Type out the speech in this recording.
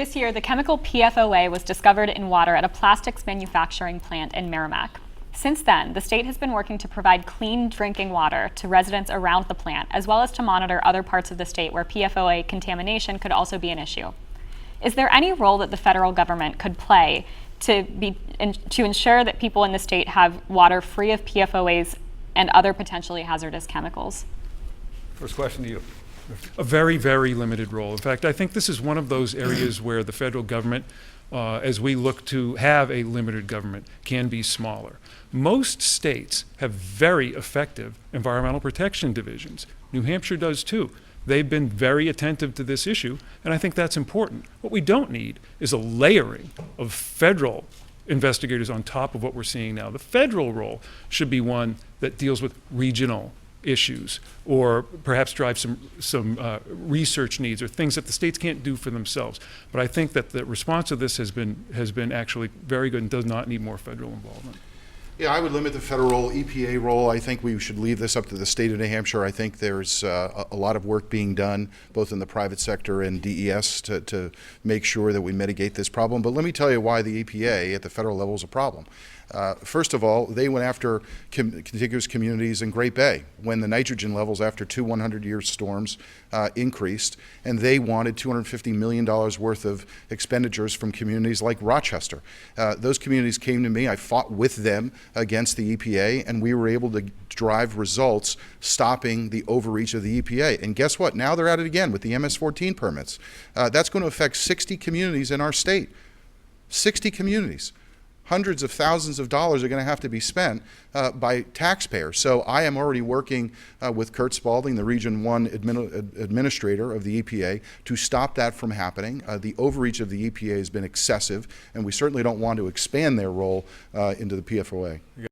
This year, the chemical PFOA was discovered in water at a plastics manufacturing plant in Merrimack. Since then, the state has been working to provide clean drinking water to residents around the plant, as well as to monitor other parts of the state where PFOA contamination could also be an issue. Is there any role that the federal government could play to ensure that people in the state have water free of PFOAs and other potentially hazardous chemicals? First question to you. A very, very limited role. In fact, I think this is one of those areas where the federal government, as we look to have a limited government, can be smaller. Most states have very effective environmental protection divisions. New Hampshire does too. They've been very attentive to this issue, and I think that's important. What we don't need is a layering of federal investigators on top of what we're seeing now. The federal role should be one that deals with regional issues, or perhaps drive some research needs or things that the states can't do for themselves. But I think that the response to this has been actually very good and does not need more federal involvement. Yeah, I would limit the federal EPA role. I think we should leave this up to the state of New Hampshire. I think there's a lot of work being done, both in the private sector and DES, to make sure that we mitigate this problem. But let me tell you why the EPA at the federal level is a problem. First of all, they went after contiguous communities in Great Bay when the nitrogen levels after two 100-year storms increased, and they wanted $250 million worth of expenditures from communities like Rochester. Those communities came to me. I fought with them against the EPA, and we were able to drive results stopping the overreach of the EPA. And guess what? Now they're at it again with the MS-14 permits. That's going to affect 60 communities in our state. 60 communities. Hundreds of thousands of dollars are going to have to be spent by taxpayers. So I am already working with Kurt Spalding, the Region 1 administrator of the EPA, to stop that from happening. The overreach of the EPA has been excessive, and we certainly don't want to expand their role into the PFOA.